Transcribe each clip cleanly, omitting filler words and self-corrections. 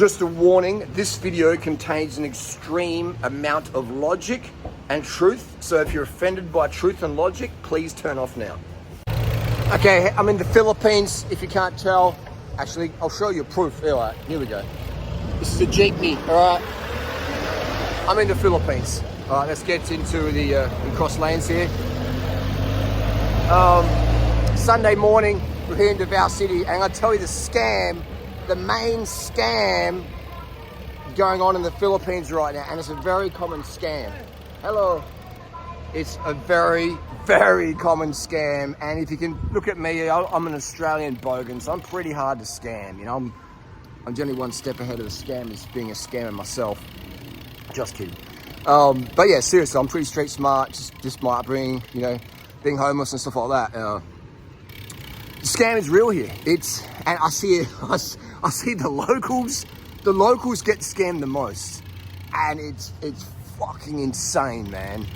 Just a warning, this video contains an extreme amount of logic and truth. So if you're offended by truth and logic, please turn off now. Okay, I'm in the Philippines, if you can't tell. Actually, I'll show you proof. All right, here we go. This is a jeepney, all right? I'm in the Philippines. All right, let's get into the cross lanes here. Sunday morning, we're here in Davao City, and I'll tell you the main scam going on in the Philippines right now, and it's a very common scam. Hello. It's a very, very common scam, and if you can look at me, I'm an Australian bogan, so I'm pretty hard to scam. You know, I'm generally one step ahead of the scammers, being a scammer myself. Just kidding. But yeah, seriously, I'm pretty street smart, just my upbringing, you know, being homeless and stuff like that. The scam is real here. And I see the locals get scammed the most, and it's fucking insane, man.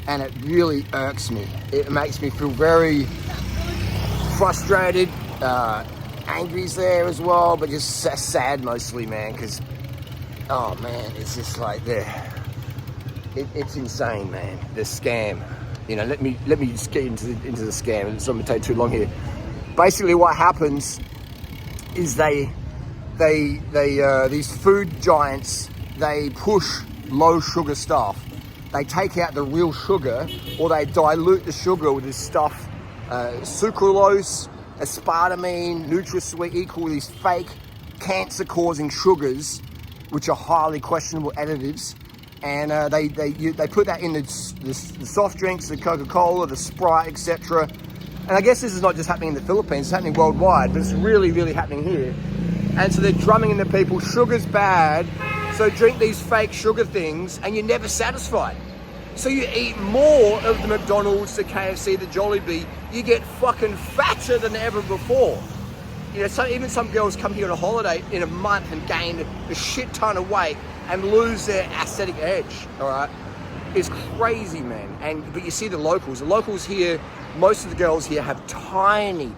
And it really irks me. It makes me feel very frustrated. Angry's there as well, but just sad mostly, man, because, oh man, it's just like it's insane, man. The scam. You know, let me just get into the scam. It's not gonna take too long here. Basically, what happens is these food giants, they push low sugar stuff. They take out the real sugar, or they dilute the sugar with this stuff, sucralose, aspartame, NutraSweet, equal these fake cancer-causing sugars, which are highly questionable additives, and they put that in the soft drinks, the Coca-Cola, the Sprite, etc. And I guess this is not just happening in the Philippines; it's happening worldwide, but it's really, really happening here. And so they're drumming into people, sugar's bad. So drink these fake sugar things and you're never satisfied. So you eat more of the McDonald's, the KFC, the Jollibee, you get fucking fatter than ever before. You know, even some girls come here on a holiday in a month and gain a shit ton of weight and lose their aesthetic edge, all right? It's crazy, man. But you see the locals here, most of the girls here have tiny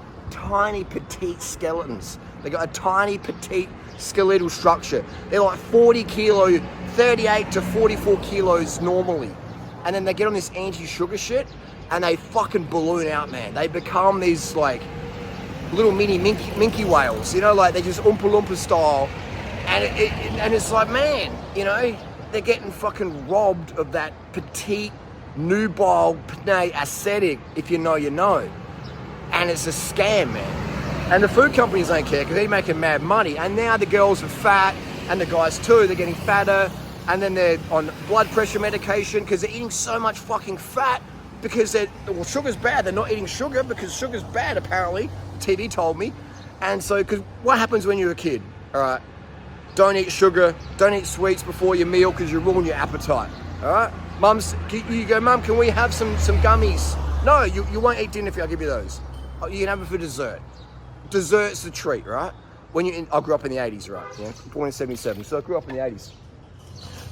petite skeletons. They got a tiny petite skeletal structure. They're like 40 kilo, 38 to 44 kilos normally. And then they get on this anti-sugar shit and they fucking balloon out, man. They become these like little mini minky whales, you know, like they just Oompa Loompa style. And it's like, man, you know, they're getting fucking robbed of that petite, nubile, aesthetic, if you know, you know. And it's a scam, man. And the food companies don't care because they're making mad money. And now the girls are fat, and the guys too, they're getting fatter. And then they're on blood pressure medication because they're eating so much fucking fat because sugar's bad. They're not eating sugar because sugar's bad, apparently. TV told me. And so, because what happens when you're a kid, all right? Don't eat sugar, don't eat sweets before your meal because you ruin your appetite, all right? You go, Mum, can we have some gummies? No, you won't eat dinner if I give you those. You can have it for dessert. Dessert's the treat, right? I grew up in the 80s, right? Yeah, born in 77, so I grew up in the 80s.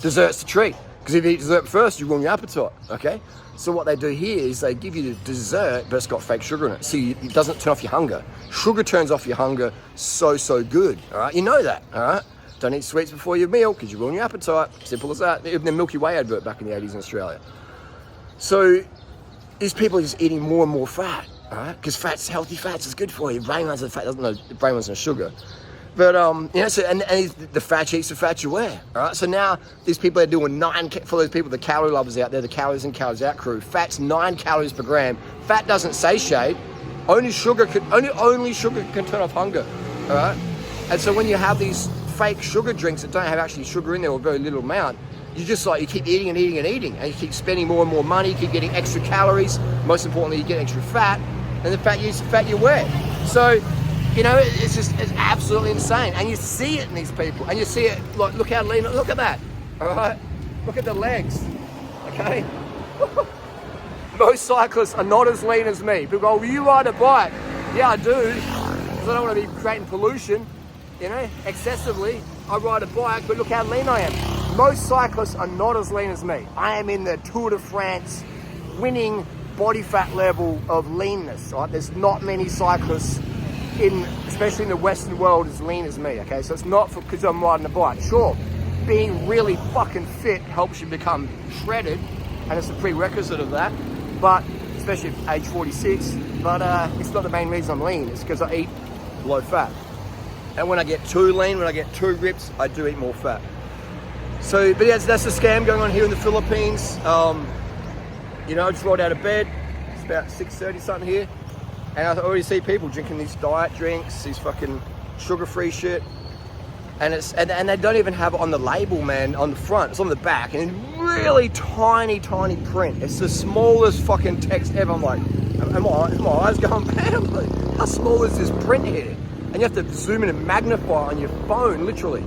Dessert's the treat, because if you eat dessert first, you ruin your appetite, okay? So what they do here is they give you the dessert, but it's got fake sugar in it, so it doesn't turn off your hunger. Sugar turns off your hunger so good, all right? You know that, all right? Don't eat sweets before your meal, because you ruin your appetite. Simple as that. Even the Milky Way advert back in the 80s in Australia. So these people are just eating more and more fat. All right, because healthy fats is good for you. Brain runs on fat, doesn't know brain runs on sugar. But you know, so and the fat eats the fat you wear. All right, so now these people are doing for those people, the calorie lovers out there, the calories in, calories out crew. Fat's 9 calories per gram. Fat doesn't satiate. Only sugar can turn off hunger. All right, and so when you have these fake sugar drinks that don't have actually sugar in there or very little amount, you keep eating and you keep spending more and more money. You keep getting extra calories. Most importantly, you get extra fat. And the fat you wear. So, you know, it's absolutely insane. And you see it in these people. And you see it, like, look how lean, look at that. All right? Look at the legs. Okay? Most cyclists are not as lean as me. People go, well, you ride a bike. Yeah, I do. Because I don't want to be creating pollution, you know, excessively. I ride a bike, but look how lean I am. Most cyclists are not as lean as me. I am in the Tour de France winning body fat level of leanness, right? There's not many cyclists especially in the Western world, as lean as me, okay? So it's not because I'm riding a bike. Sure, being really fucking fit helps you become shredded, and it's a prerequisite of that, but especially at age 46, but it's not the main reason I'm lean. It's because I eat low fat. And when I get too lean, when I get too ripped, I do eat more fat. So, but yeah, that's the scam going on here in the Philippines. You know, I just rolled out of bed. It's about 6:30 something here. And I already see people drinking these diet drinks, these fucking sugar-free shit. And they don't even have it on the label, man, on the front. It's on the back, and in really tiny, tiny print. It's the smallest fucking text ever. I'm like, am my eyes going bad? I'm like, how small is this print here? And you have to zoom in and magnify on your phone, literally.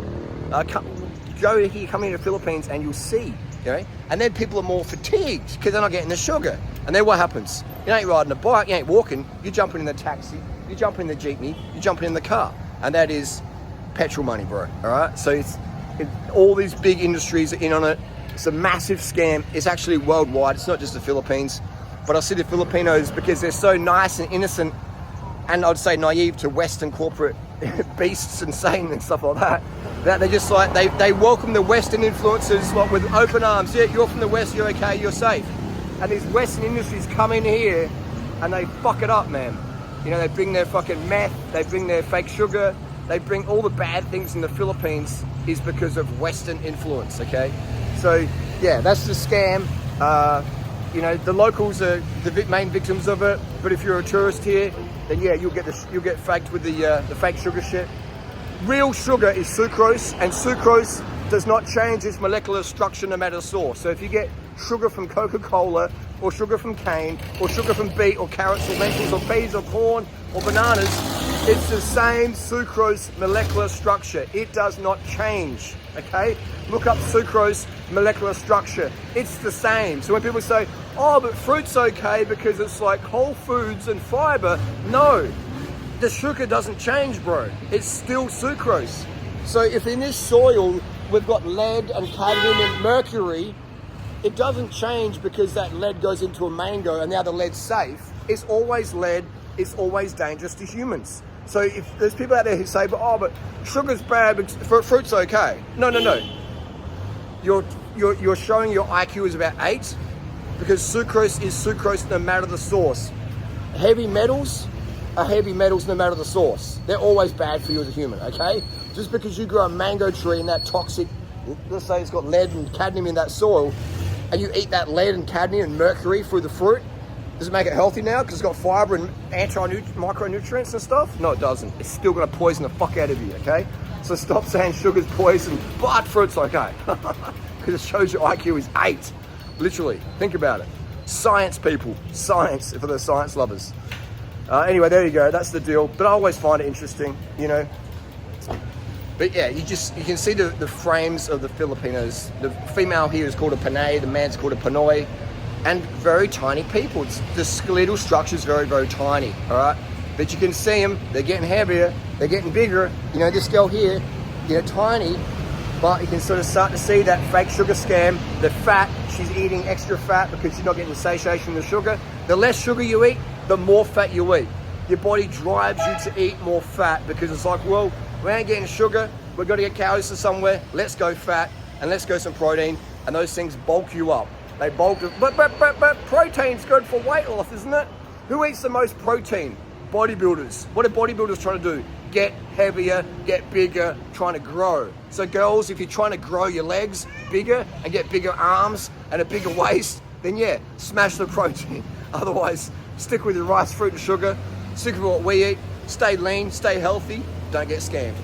Go here, come here to the Philippines, and you'll see, you know? And then people are more fatigued because they're not getting the sugar. And then what happens? You ain't riding a bike, you ain't walking, you're jumping in the taxi, you're jumping in the jeepney, you're jumping in the car. And that is petrol money, bro, all right? So all these big industries are in on it. It's a massive scam. It's actually worldwide. It's not just the Philippines. But I see the Filipinos, because they're so nice and innocent, and I'd say naive to Western corporate beasts and Satan and stuff like that, that they just like, they welcome the Western influences like with open arms. Yeah, you're from the West, you're okay, you're safe. And these Western industries come in here and they fuck it up, man. You know, they bring their fucking meth, they bring their fake sugar, they bring all the bad things in the Philippines is because of Western influence, okay? So, yeah, that's the scam. You know, the locals are the main victims of it, but if you're a tourist here, then yeah, you'll get faked with the fake sugar shit. Real sugar is sucrose, and sucrose does not change its molecular structure no matter the source. So if you get sugar from Coca-Cola, or sugar from cane, or sugar from beet, or carrots, or lentils, or peas, or corn, or bananas, it's the same sucrose molecular structure. It does not change, okay? Look up sucrose molecular structure. It's the same. So when people say, oh, but fruit's okay because it's like whole foods and fiber, no, the sugar doesn't change, bro. It's still sucrose. So if in this soil we've got lead and cadmium and mercury, it doesn't change because that lead goes into a mango and now the lead's safe. It's always lead. It's always dangerous to humans. So if there's people out there who say, but sugar's bad, but fruit's okay. No. You're showing your IQ is about 8 because sucrose is sucrose no matter the source. Heavy metals are heavy metals no matter the source. They're always bad for you as a human, okay? Just because you grow a mango tree in that toxic, let's say it's got lead and cadmium in that soil, and you eat that lead and cadmium and mercury through the fruit, does it make it healthy now because it's got fiber and micronutrients and stuff? No, it doesn't. It's still going to poison the fuck out of you, okay? So stop saying sugar's poison, but fruit's okay. Because it shows your IQ is 8. Literally. Think about it. Science, people. Science, for the science lovers. Anyway, there you go. That's the deal. But I always find it interesting, you know. But yeah, you can see the frames of the Filipinos. The female here is called a Panay, the man's called a Pinoy. And very tiny people. The skeletal structure is very, very tiny, all right? But you can see them, they're getting heavier, they're getting bigger. You know, this girl here, you know, tiny, but you can sort of start to see that fake sugar scam. The fat, she's eating extra fat because she's not getting the satiation from the sugar. The less sugar you eat, the more fat you eat. Your body drives you to eat more fat because it's like, well, we ain't getting sugar, we've got to get calories from somewhere, let's go fat, and let's go some protein, and those things bulk you up. They bulk, but protein's good for weight loss, isn't it? Who eats the most protein? Bodybuilders. What are bodybuilders trying to do? Get heavier, get bigger, trying to grow. So girls, if you're trying to grow your legs bigger and get bigger arms and a bigger waist, then yeah, smash the protein. Otherwise, stick with your rice, fruit and sugar, stick with what we eat, stay lean, stay healthy, don't get scammed.